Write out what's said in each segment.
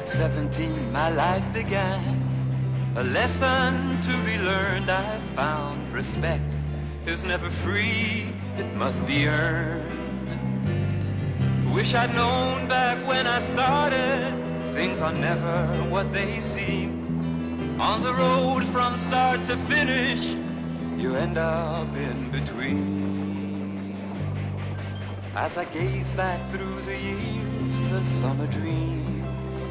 At 17, my life began. A lesson to be learned, I found. Respect is never free, it must be earned. Wish I'd known back when I started, things are never what they seem. On the road from start to finish, you end up in between. As I gaze back through the years, the summer dreams,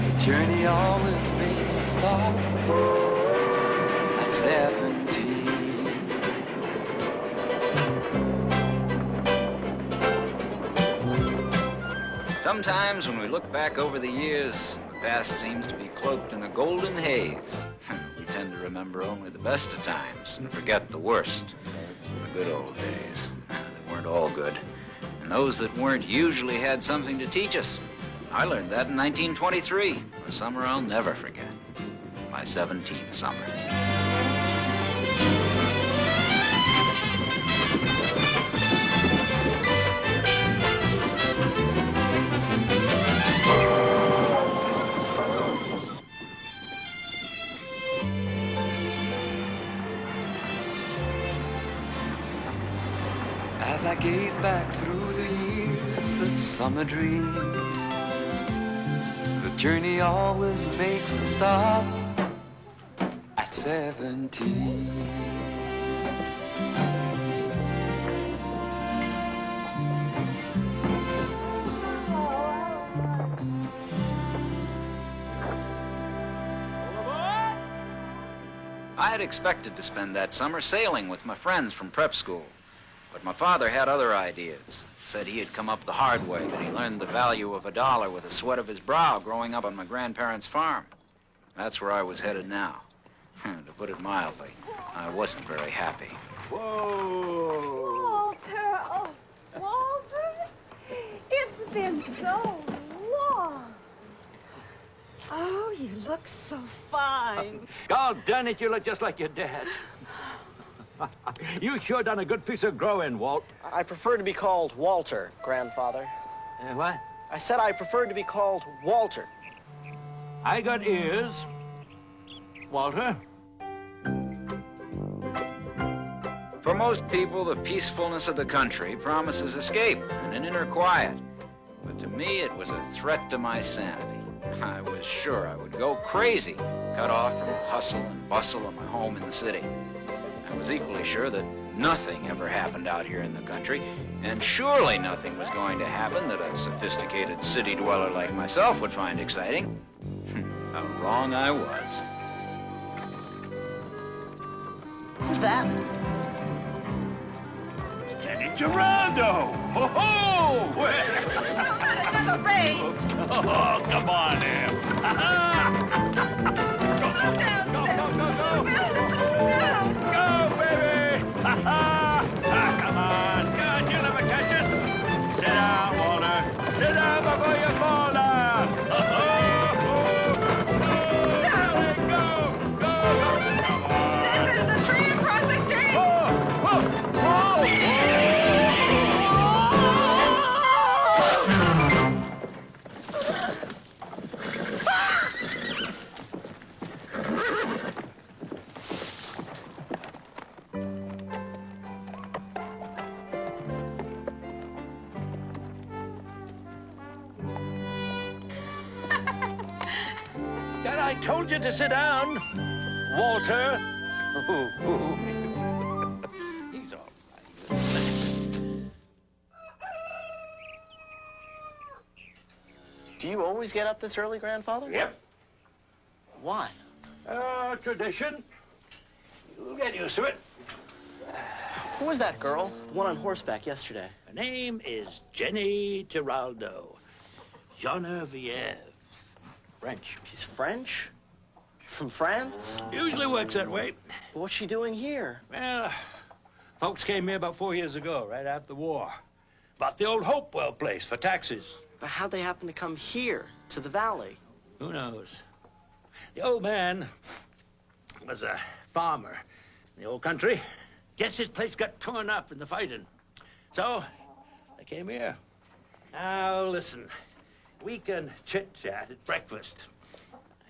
the journey always makes a stop at 17. Sometimes when we look back over the years, the past seems to be cloaked in a golden haze. We tend to remember only the best of times and forget the worst, the good old days. They weren't all good, and those that weren't usually had something to teach us. I learned that in 1923, a summer I'll never forget, my 17th summer. As I gaze back through the years, the summer dreams, the journey always makes a stop at 17. I had expected to spend that summer sailing with my friends from prep school. But my father had other ideas. Said he had come up the hard way, that he learned the value of $1 with the sweat of his brow growing up on my grandparents' farm. That's where I was headed now. To put it mildly, I wasn't very happy. Whoa! Walter! Oh, Walter! It's been so long. Oh, you look so fine. God darn it, you look just like your dad. You sure done a good piece of growing, Walt. I prefer to be called Walter, grandfather. What? I said I preferred to be called Walter. I got ears. Walter? For most people, the peacefulness of the country promises escape and an inner quiet. But to me, it was a threat to my sanity. I was sure I would go crazy, cut off from the hustle and bustle of my home in the city. I was equally sure that nothing ever happened out here in the country, and surely nothing was going to happen that a sophisticated city dweller like myself would find exciting. How wrong I was. Who's that? Jenny Geraldo! Ho-ho! Another raid! Oh, come on now. Slow down, Go, go, go, go! Slow down! Go, baby! Come on. God, you'll never catch it. Sit down, Walter. Sit down before you fall down. Go. Come on. This is the tree across the street! Whoa. Dad, I told you to sit down, Walter. He's all right. Do you always get up this early, grandfather? Yep. Why? Tradition. You'll get used to it. Who was that girl? The one on horseback yesterday. Her name is Jenny Geraldo. Genevieve. French. She's French? From France? Usually works that way. Well, what's she doing here? Well, folks came here about 4 years ago, right after the war. Bought the old Hopewell place for taxes. But how'd they happen to come here, to the valley? Who knows? The old man was a farmer in the old country. Guess his place got torn up in the fighting. So, they came here. Now, listen. we can chit-chat at breakfast.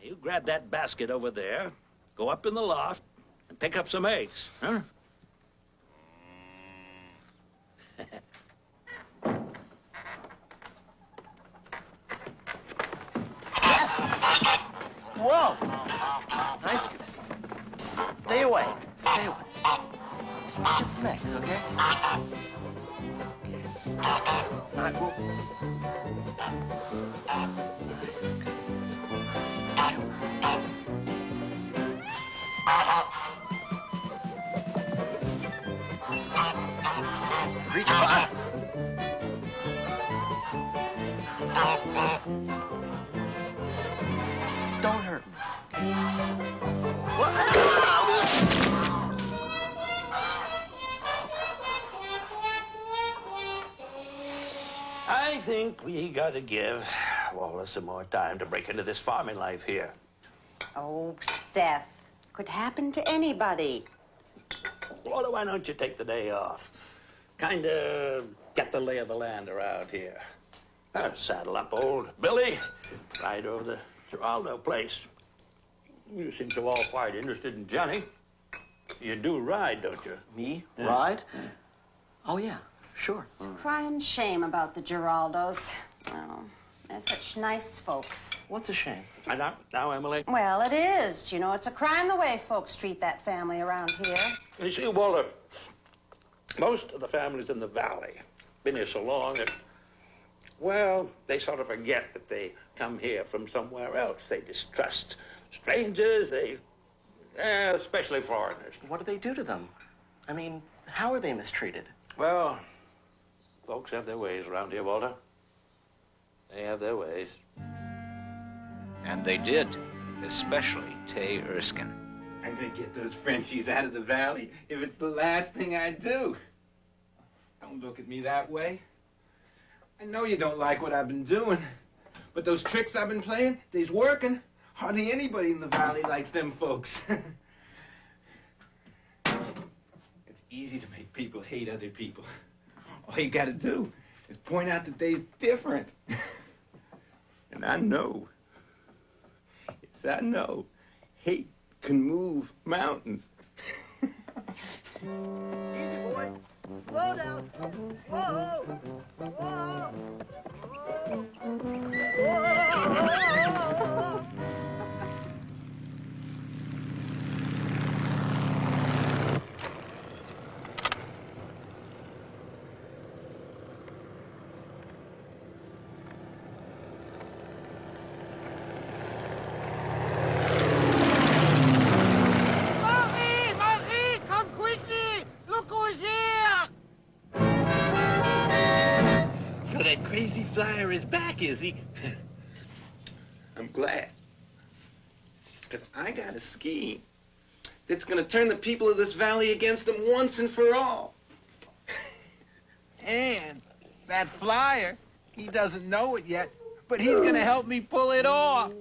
You grab that basket over there, go up in the loft, and pick up some eggs, huh? Whoa! Nice goose. Stay away. Stay away. Just get some eggs, okay? Not cool. Nice. Reach by. Don't hurt me. I think we gotta give Wallace some more time to break into this farming life here. Oh, Seth. Could happen to anybody. Walter, why don't you take the day off? Kinda get the lay of the land around here. Saddle up old Billy, ride over the Geraldo place. You seem so all quite interested in Johnny. You do ride, don't you? Me? Ride? Oh, yeah. Sure. It's a crying shame about the Geraldos. Oh, they're such nice folks. What's a shame? Now, Emily. Well, it is. You know, it's a crime the way folks treat that family around here. You see, Walter, most of the families in the valley been here so long that, well, they sort of forget that they come here from somewhere else. They distrust strangers, especially foreigners. What do they do to them? I mean, how are they mistreated? Well, folks have their ways around here, Walter. They have their ways. And they did, especially Tay Erskine. I'm gonna get those Frenchies out of the valley if it's the last thing I do. Don't look at me that way. I know you don't like what I've been doing, but those tricks I've been playing, they's working. Hardly anybody in the valley likes them folks. It's easy to make people hate other people. All you gotta do is point out that they's different. And I know. Yes, I know. Hate can move mountains. Easy, boy. Slow down. Whoa. Whoa. Whoa. Marie, come quickly. Look who's here. So that crazy flyer is back, is he? I'm glad. Because I got a scheme that's going to turn the people of this valley against them once and for all. And that flyer, he doesn't know it yet, but he's going to help me pull it off.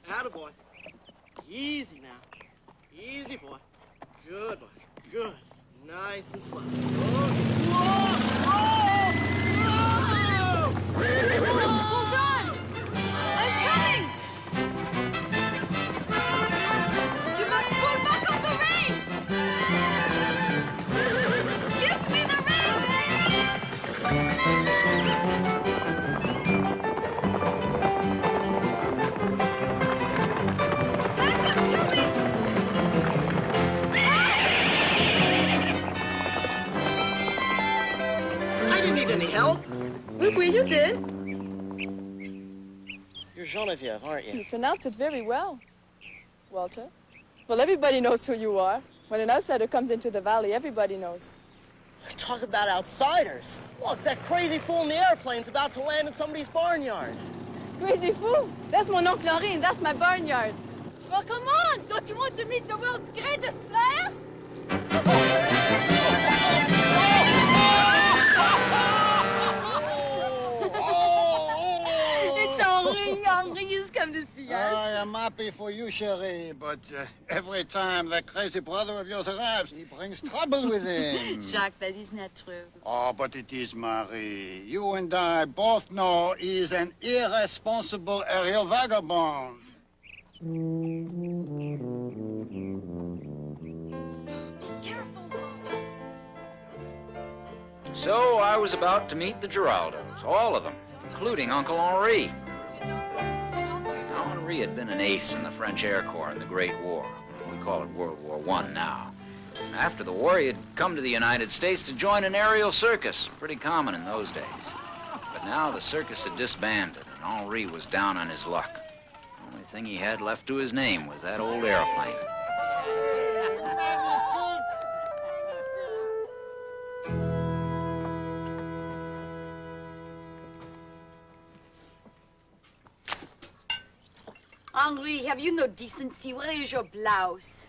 Attaboy. Easy now. Easy, boy. Good, boy. Good. Nice and slow. Whoa! Hold on! I'm coming! You must pull back on the rein! Give me the Back up, Jimmy! I didn't need any help. Oui, you did. You're Genevieve, aren't you? You pronounce it very well, Walter. Well, everybody knows who you are. When an outsider comes into the valley, everybody knows. Talk about outsiders. Look, that crazy fool in the airplane's about to land in somebody's barnyard. Crazy fool. That's mon oncle Henri, and that's my barnyard. Well, come on. Don't you want to meet the world's greatest flyer? It's Henri. Henri has come to see us. am happy for you, chérie, but every time that crazy brother of yours arrives, he brings trouble with him. Jacques, that is not true. Oh, but it is, Marie. You and I both know he's an irresponsible aerial vagabond. Careful, Walter. So I was about to meet the Giraldos, all of them, including Uncle Henri. Now, Henri had been an ace in the French Air Corps in the Great War. We call it World War I now. After the war, he had come to the United States to join an aerial circus, pretty common in those days. But now the circus had disbanded, and Henri was down on his luck. The only thing he had left to his name was that old airplane. Henri, have you no decency? Where is your blouse?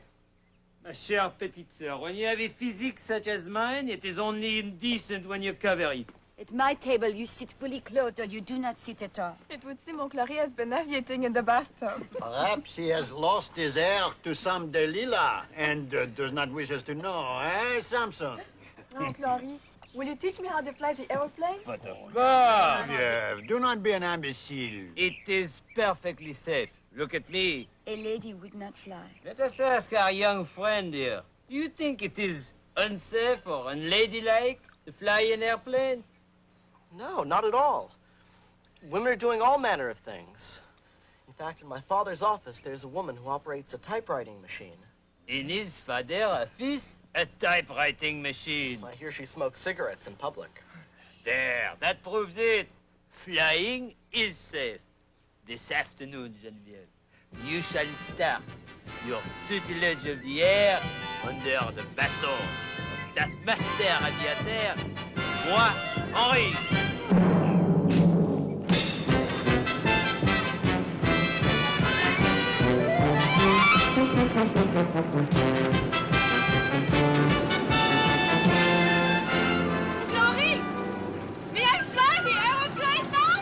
Ma chère petite sœur, when you have a physique such as mine, it is only indecent when you cover it. At my table, you sit fully clothed or you do not sit at all. It would seem Uncle Henri has been navigating in the bathtub. Perhaps he has lost his heir to some Delilah and does not wish us to know, eh, Samson? Uncle Henri, will you teach me how to fly the aeroplane? But of course, Yeah, do not be an imbecile. it is perfectly safe. Look at me. A lady would not fly. Let us ask our young friend here. Do you think it is unsafe or unladylike to fly an airplane? No, not at all. Women are doing all manner of things. In fact, in my father's office, there's a woman who operates a typewriting machine. In his father office, a typewriting machine. I hear she smokes cigarettes in public. There, that proves it. Flying is safe. This afternoon, Genevieve, you shall start your tutelage of the air under the baton of that master aviateur, moi, Henri. Henri! May I fly the aeroplane now?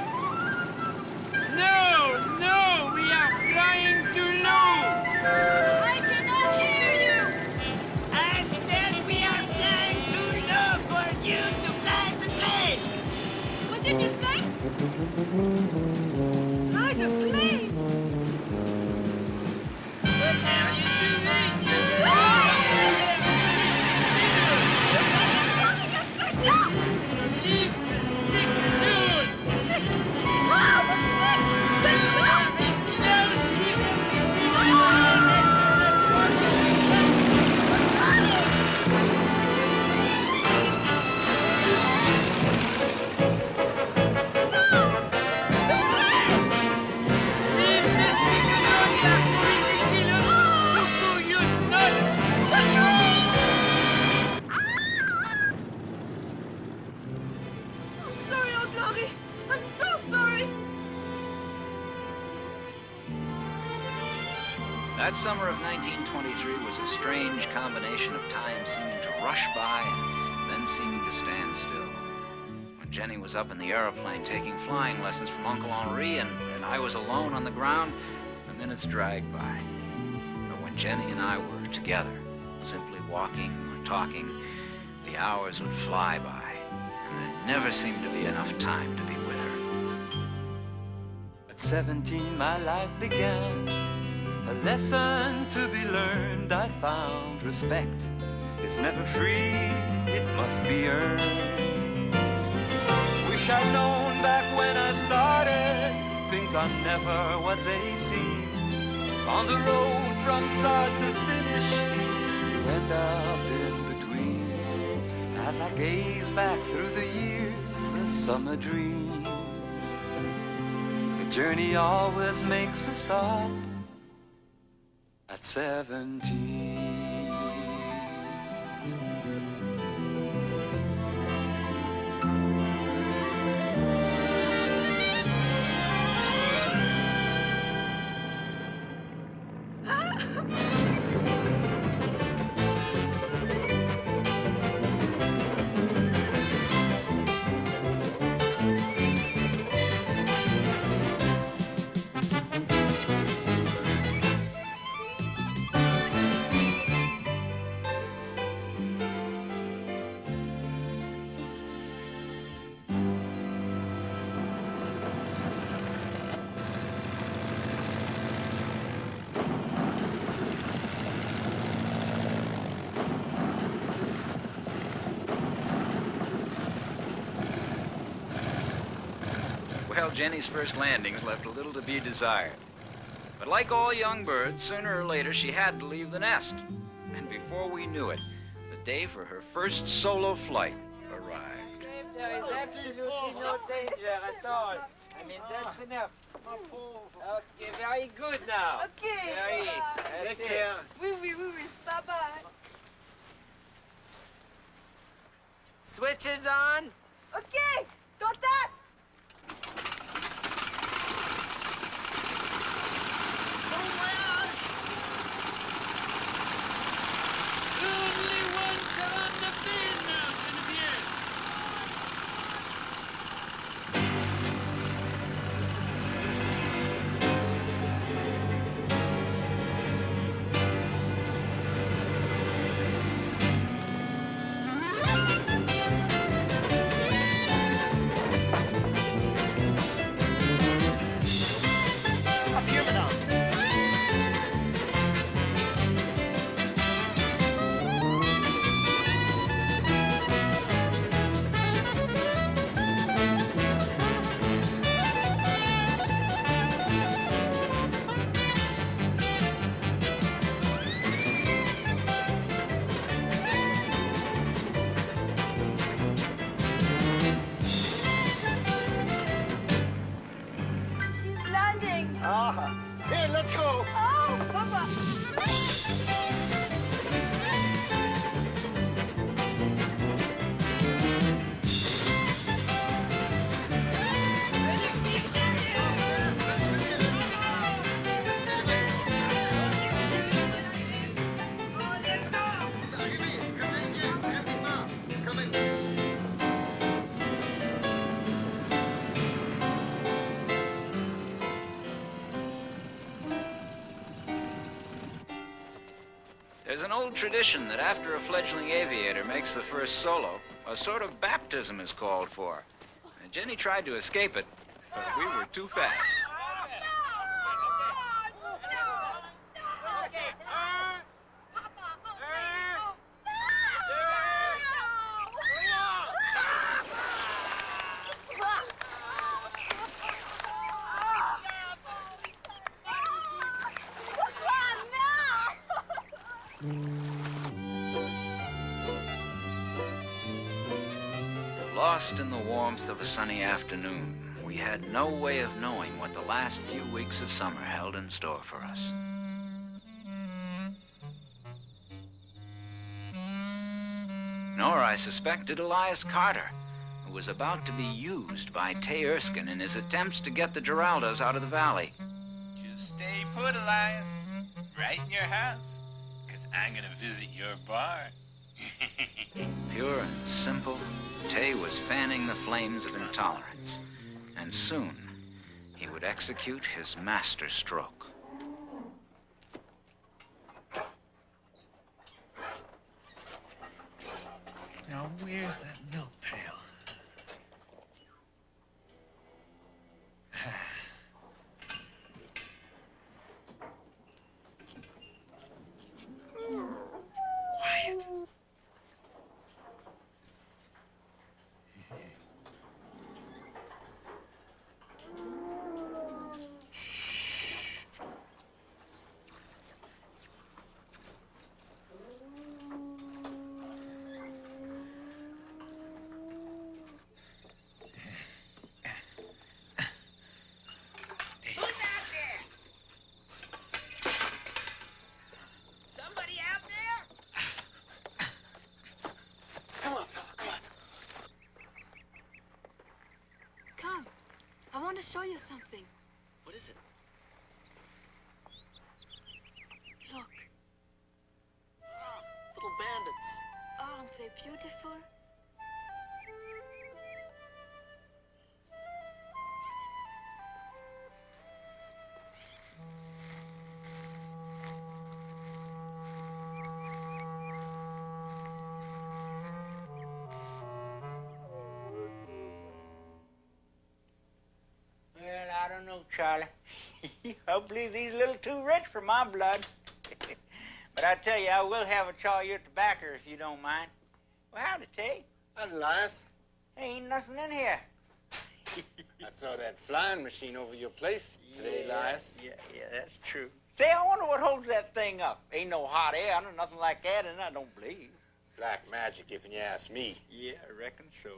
No, we are flying too low. I cannot hear you. I said we are flying too low for you to fly the plane. What did you say? Fly the plane. What are you doing? Leave the stick alone. Ah, the stick! The stick! I'm sorry, Uncle Henri. I'm so sorry. That summer of 1923 was a strange combination of time seeming to rush by and then seeming to stand still. When Jenny was up in the aeroplane taking flying lessons from Uncle Henri and I was alone on the ground, the minutes dragged by. But when Jenny and I were together, simply walking or talking, the hours would fly by, and there never seemed to be enough time to be with her. At 17 my life began, a lesson to be learned. I found respect is never free, it must be earned. Wish I'd known back when I started, things are never what they seem. On the road from start to finish, you end up in between. As I gaze back through the years, the summer dreams, the journey always makes a stop at 17. tell Jenny's first landings left a little to be desired. But like all young birds, sooner or later she had to leave the nest. And before we knew it, the day for her first solo flight arrived. There is absolutely no danger at all. I mean, that's enough. Okay, very good now. Okay. Very. That's it. Oui, oui, oui, oui. Bye-bye. Switches on. Okay. Contact. Only ones are on the field now, Genevieve. Up here, madame. She's landing. Ah, hey, let's go. Oh, Papa. There's an old tradition that after a fledgling aviator makes the first solo, a sort of baptism is called for. And Jenny tried to escape it, but we were too fast. Lost in the warmth of a sunny afternoon, we had no way of knowing what the last few weeks of summer held in store for us. Nor, I suspect, did Elias Carter, who was about to be used by Tay Erskine in his attempts to get the Giraldos out of the valley. Just stay put, Elias. Right in your house. Because I'm going to visit your bar. Pure and simple, Tay was fanning the flames of intolerance. And soon, he would execute his master stroke. Now, where's that milk pail? Quiet. Come. I want to show you something. What is it? Look. Little bandits. Aren't they beautiful? Well, I don't know, Charlie. I believe he's a little too rich for my blood. But I tell you, I will have a chaw of your tobacco if you don't mind. Well, howdy, Tay. Elias. There ain't nothing in here. I saw that flying machine over your place today, Elias. Yeah, that's true. Say, I wonder what holds that thing up. Ain't no hot air, nothing like that, and I don't believe. Black magic, if you ask me. Yeah, I reckon so.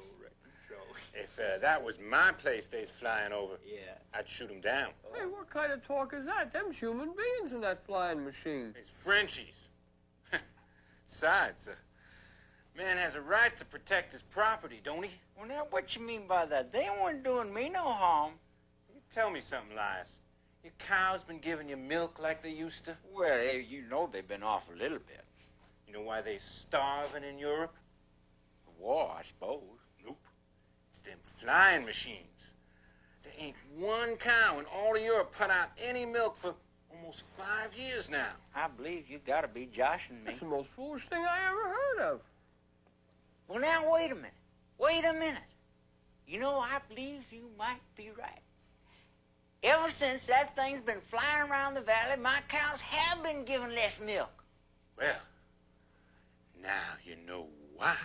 If that was my place they's flying over, Yeah. I'd shoot 'em down. Hey, what kind of talk is that? Them's human beings in that flying machine. It's Frenchies. Besides, man has a right to protect his property, don't he? Well, now, what you mean by that? They weren't doing me no harm. You tell me something, Elias. Your cow's been giving you milk like they used to? Well, you know they've been off a little bit. You know why they starving in Europe? The war, I suppose. Nope. It's them flying machines. There ain't one cow in all of Europe put out any milk for almost 5 years now. I believe you gotta be joshing me. That's the most foolish thing I ever heard of. Well, now, wait a minute. Wait a minute. You know, I believe you might be right. Ever since that thing's been flying around the valley, my cows have been giving less milk. Well, now you know why.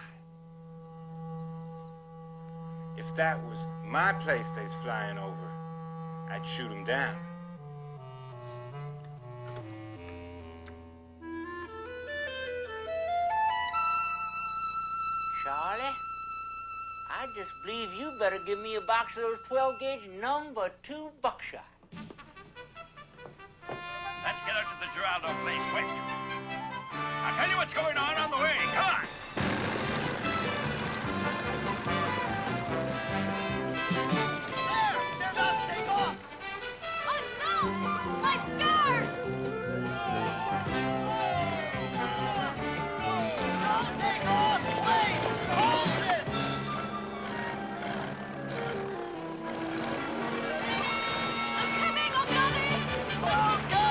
If that was my place they's flying over, I'd shoot 'em down. Charlie, I just believe you better give me a box of those 12-gauge number 2 buckshot. Let's get out to the Geraldo place, quick. I'll tell you what's going on the way. Come on. They're about to take off. Oh, no! My scarf! Don't take off! Wait! Hold it! I'm coming, O'Connor! Oh, go!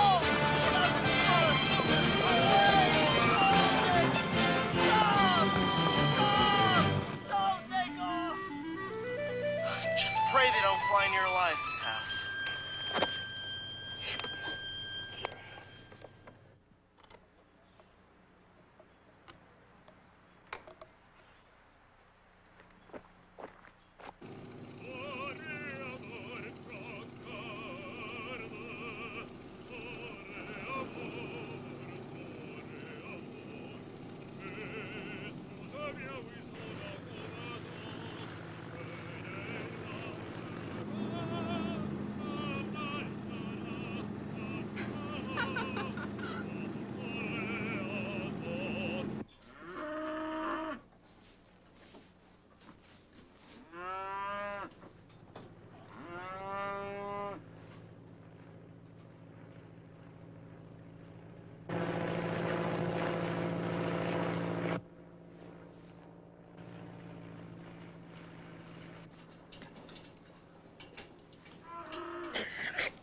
Stop! Don't take off! Just pray they don't fly near Elias's house.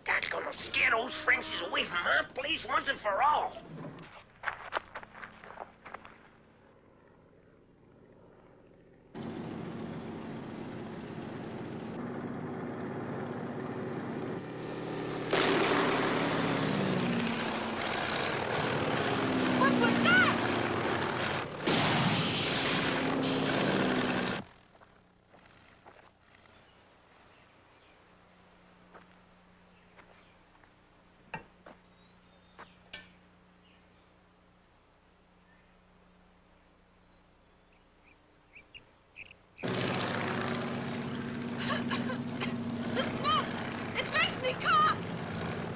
That's gonna scare those Frenchies away from her place once and for all. What was that? The smoke! It makes me cough!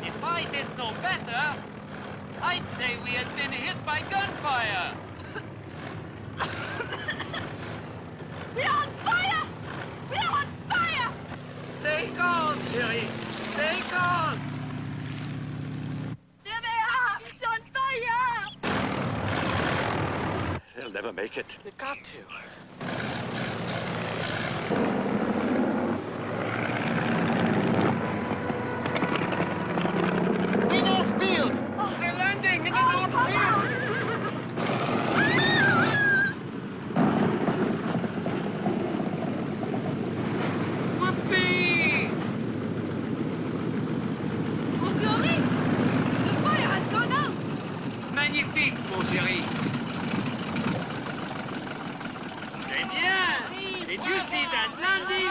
If I didn't know better, I'd say we had been hit by gunfire. We're on fire! We're on fire! Take on, Jerry. Take on. There they are! It's on fire! They'll never make it. They've got to. In outfield! They're landing in the outfield! Whoopee! Oh, Chloe! The fire has gone out! Magnifique, mon chéri. C'est bien. Did you see that landing?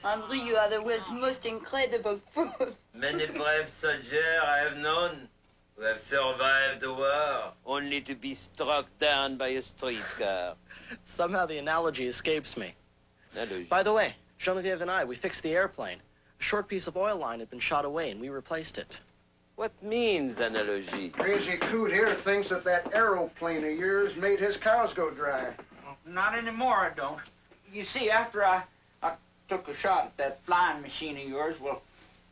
Henri, you are the world's most incredible fool. Many brave soldiers I have known who have survived the war, only to be struck down by a streetcar. Somehow the analogy escapes me. Analogy. By the way, Genevieve and I, we fixed the airplane. A short piece of oil line had been shot away, and we replaced it. What means analogy? Crazy coot here thinks that aeroplane of yours made his cows go dry. Not anymore, I don't. You see, after I took a shot at that flying machine of yours, well,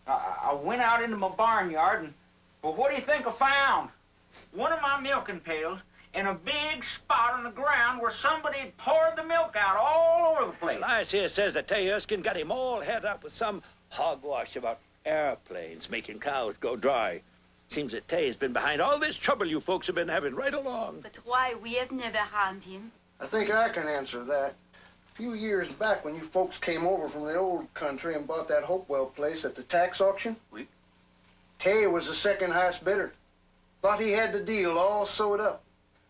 I went out into my barnyard, and, well, what do you think I found? One of my milking pails and a big spot on the ground where somebody had poured the milk out all over the place. Elias here says that Tay Erskine got him all head up with some hogwash about airplanes making cows go dry. Seems that Tay's been behind all this trouble you folks have been having right along. But why? We have never harmed him. I think I can answer that. A few years back when you folks came over from the old country and bought that Hopewell place at the tax auction, Tay was the second highest bidder. Thought he had the deal all sewed up.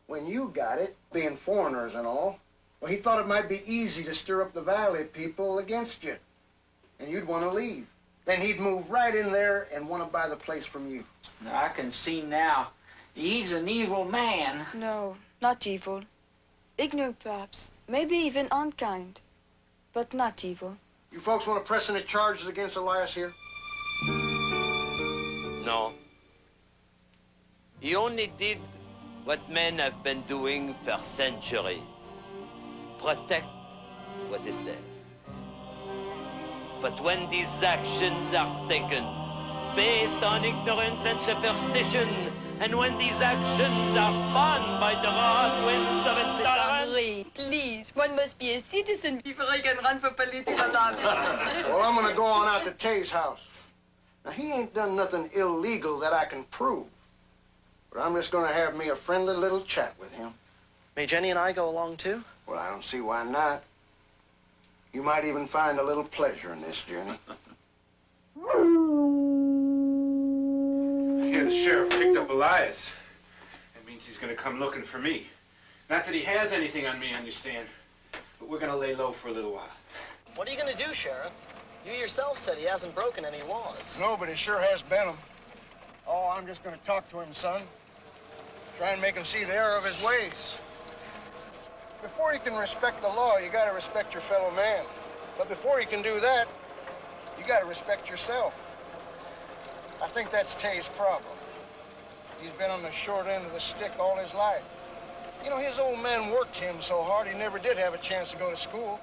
When you got it, being foreigners and all, well, he thought it might be easy to stir up the valley people against you. And you'd want to leave. Then he'd move right in there and want to buy the place from you. Now, I can see now, he's an evil man. No, not evil. Ignorant, perhaps. Maybe even unkind. But not evil. You folks want to press any charges against Elias here? No. He only did what men have been doing for centuries. Protect what is theirs. But when these actions are taken based on ignorance and superstition, and when these actions are fun by the broad winds of intolerance... Henri, please, one must be a citizen before I can run for political office. Well, I'm going to go on out to Tay's house. Now, he ain't done nothing illegal that I can prove. But I'm just going to have me a friendly little chat with him. May Jenny and I go along, too? Well, I don't see why not. You might even find a little pleasure in this journey. Here, the sheriff picked up Elias. That means he's gonna come looking for me. Not that he has anything on me, understand? But we're gonna lay low for a little while. What are you going to do, Sheriff? You yourself said he hasn't broken any laws. No, but he sure has been him. Oh, I'm just going to talk to him, son. Try and make him see the error of his ways. Before you can respect the law, you got to respect your fellow man. But before you can do that, you got to respect yourself. I think that's Tay's problem. He's been on the short end of the stick all his life. You know, his old man worked him so hard he never did have a chance to go to school.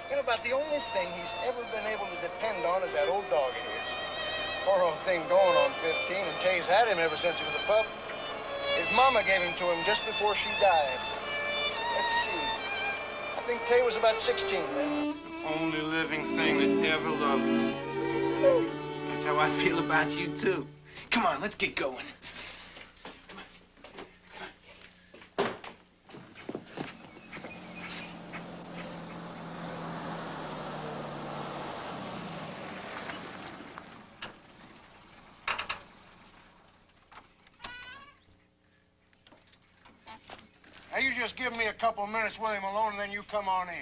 You know, about the only thing he's ever been able to depend on is that old dog of his. Poor old thing going on 15, and Tay's had him ever since he was a pup. His mama gave him to him just before she died. Let's see. I think Tay was about 16 then. The only living thing that ever loved me. That's how I feel about you, too. Come on, let's get going. Now, you just give me a couple of minutes with him alone, and then you come on in.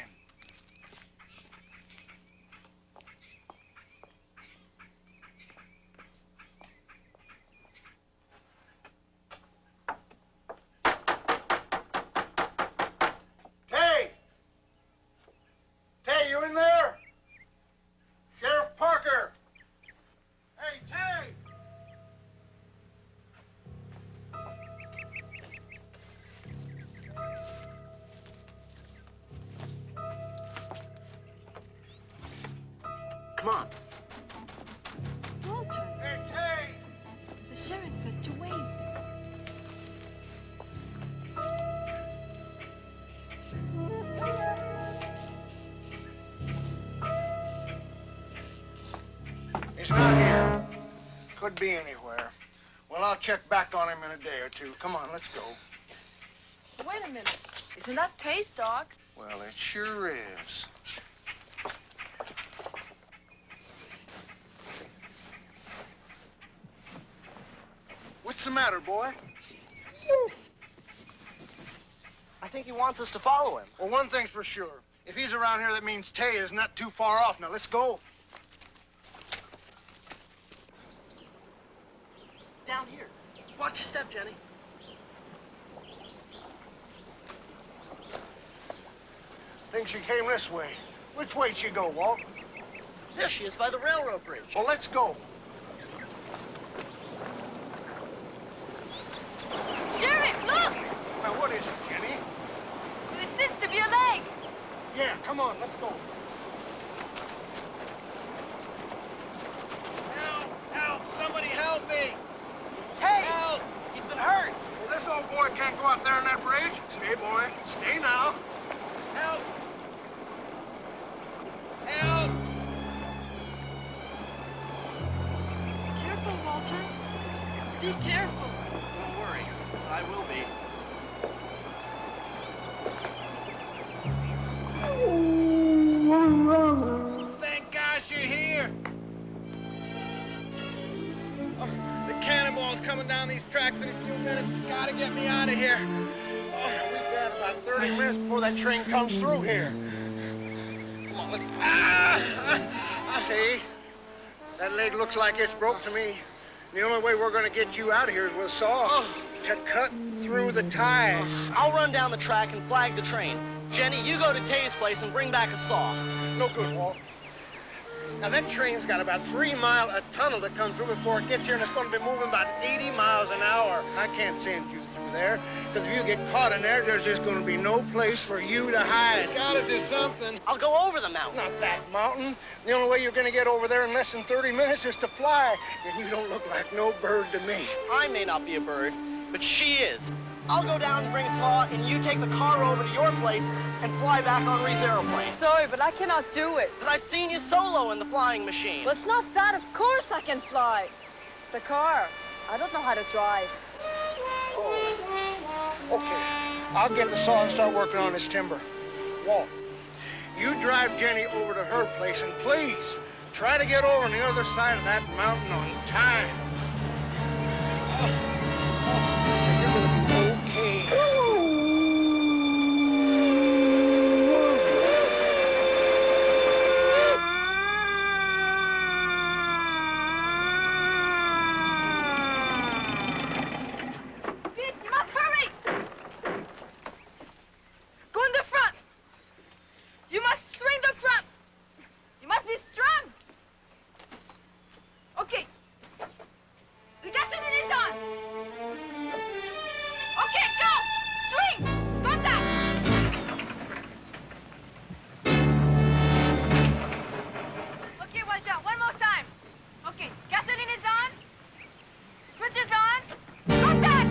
Tay! Tay, you in there? Sheriff Parker! Hey, Tay! Come on. Walter, Hey, Tay! the sheriff said to wait. He's not here. Could be anywhere. Well, I'll check back on him in a day or two. Come on, let's go. Wait a minute. Isn't that Tay's dog? Well, it sure is. What's the matter, boy? I think he wants us to follow him. Well, one thing's for sure. If he's around here, that means Tay is not too far off. Now, let's go. Down here. Watch your step, Jenny. I think she came this way. Which way'd she go, Walt? There she is by the railroad bridge. Well, let's go. Sheriff, look! Now, what is it, Jenny? It seems to be a leg. Yeah, come on, let's go. Help! Help! Somebody help me! Hey! Help! He's been hurt. Well, this old boy can't go up there on that bridge. Stay, boy. Stay now. Help! Help! Careful, Walter. Be careful. Don't worry. I will be. Thank gosh you're here! The cannonball's coming down these tracks in a few minutes. Gotta get me out of here. We've got about 30 minutes before that train comes through here. Come on, let's... See? That leg looks like it's broke to me. The only way we're going to get you out of here is with a saw to cut through the ties. I'll run down the track and flag the train. Jenny, you go to Tay's place and bring back a saw. No good, Walt. Now, that train's got about 3 miles of tunnel to come through before it gets here, and it's going to be moving about 80 miles an hour. I can't send you through there, because if you get caught in there, there's just going to be no place for you to hide. Gotta do something. I'll go over the mountain. Not that mountain. The only way you're going to get over there in less than 30 minutes is to fly, and you don't look like no bird to me. I may not be a bird, but she is. I'll go down and bring a saw, and you take the car over to your place and fly back on Ree's aeroplane. Sorry, but I cannot do it. But I've seen you solo in the flying machine. Well, it's not that. Of course I can fly. The car, I don't know how to drive. Oh. Okay. I'll get the saw and start working on this timber. Walt, you drive Jenny over to her place, and please, try to get over on the other side of that mountain on time. Okay. Pete, you must hurry! Go in the front! You must swing the front! You must be strong! Okay. The gasoline is on! Okay, go! Swing! Contact! Okay, well done. One more time. Okay, gasoline is on. Switch is on. Contact!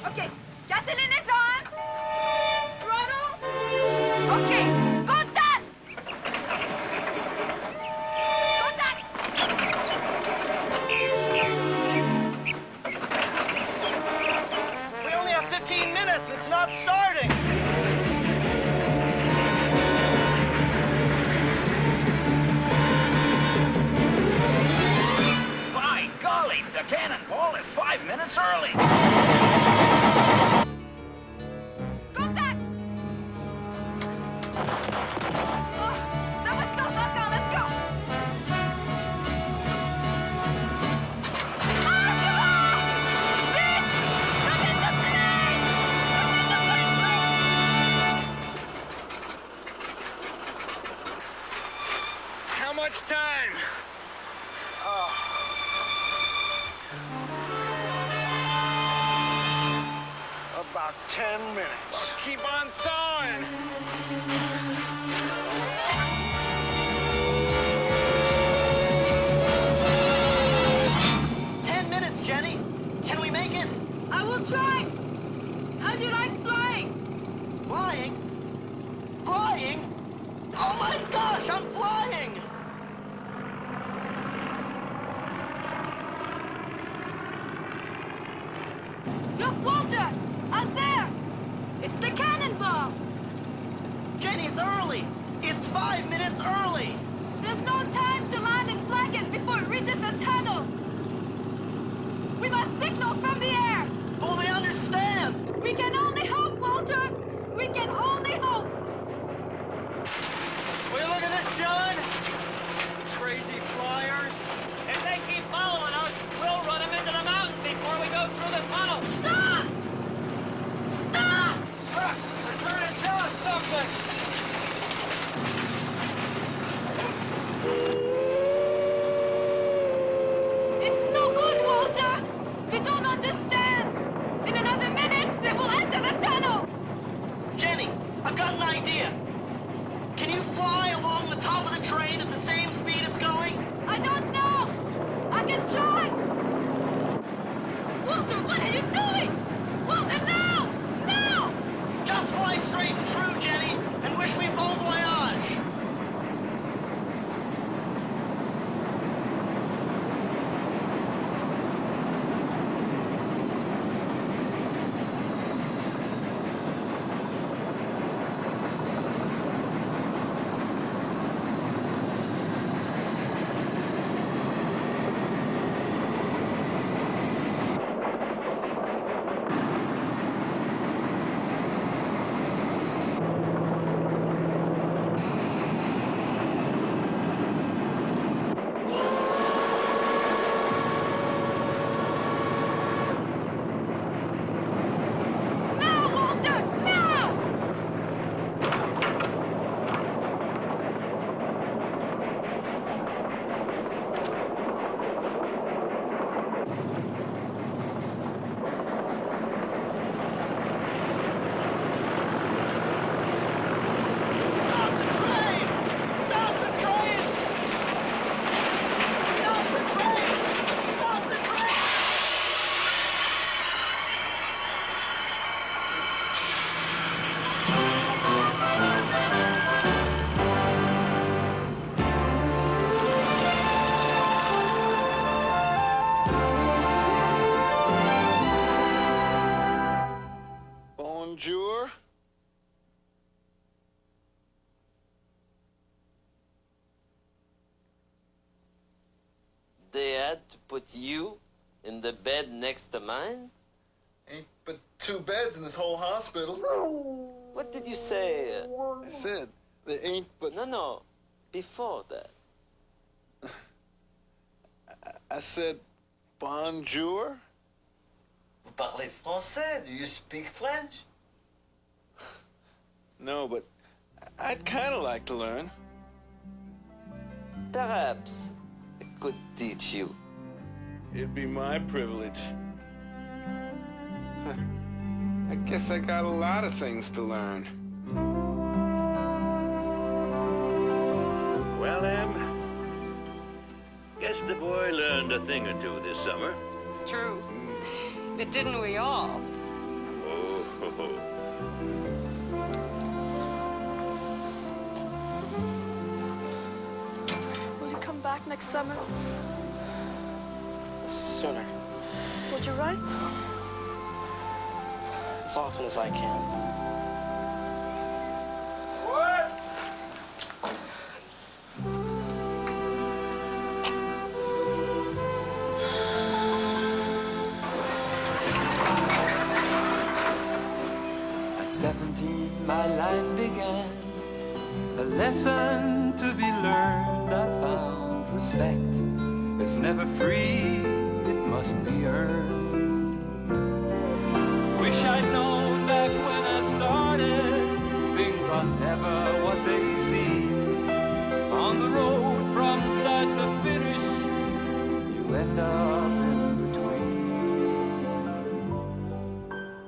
Okay, gasoline is on. Throttle. Okay, contact! Contact! We only have 15 minutes. It's not starting. By golly, the cannonball is 5 minutes early. Contact! Oh, that was close. Okay, let's go. How much time? About 10 minutes. Keep on sawing. 10 minutes, Jenny. Can we make it? I will try. How do you like flying? Flying? Flying? Oh my gosh, I'm flying! Look, Walter! Out there! It's the cannonball! Jenny, it's early! It's 5 minutes early! There's no time to land and flag it before receive a signal from the air. Will they understand? We can only hope, Walter. We can only hope. Will you look at this, John? Crazy flyers. If they keep following us, we'll run them into the mountain before we go through the tunnel. Stop! Stop! Look, they're turning down something. It's no good, Walter. They don't understand. In another minute, they will enter the tunnel. Jenny, I've got an idea. Can you fly along the top of the train at the same speed it's going? I don't know. I can try. Walter, what are you doing? Walter, now! Now! Just fly straight and true, Jenny, and wish me bon voyage. Now, Walter! Now! Stop the train! Stop the train! Stop the train! Stop the train! Bonjour. They had to put you in the bed next to mine? Ain't but 2 beds in this whole hospital. What did you say? I said, there ain't but... No, before that. I said, bonjour? Vous parlez français? Do you speak French? No, but I'd kind of like to learn. Perhaps I could teach you. It'd be my privilege. I guess I got a lot of things to learn. Well, Em, guess the boy learned a thing or two this summer. It's true. But didn't we all? Oh, ho, ho. Will you come back next summer? Sooner. Would you write? As often as I can. What? At 17, my life began. A lesson to be learned. I found respect is never free, it must be earned. Wish I'd known back when I started, things are never what they seem. On the road from start to finish, you end up in between.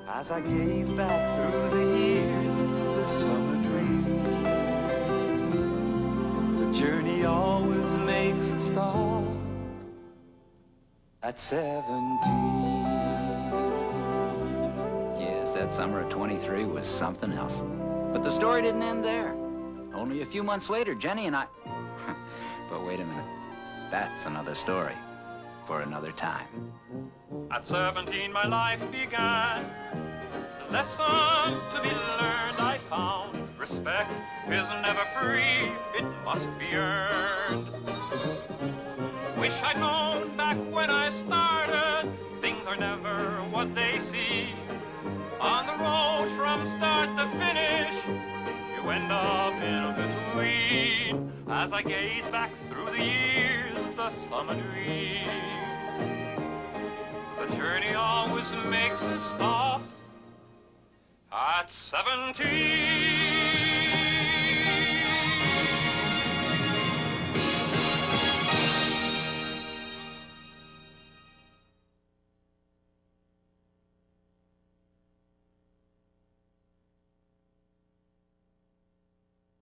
As I gaze back through the years, the summer dreams, the journey always makes a stop at 17. Yes, that summer of 23 was something else. But the story didn't end there. Only a few months later, Jenny and I... But wait a minute. That's another story for another time. At 17, my life began. The lesson to be learned I found. Respect is never free, it must be earned. Wish I'd known back when I started, things up in between. As I gaze back through the years, the summer dreams. The journey always makes a stop at 17.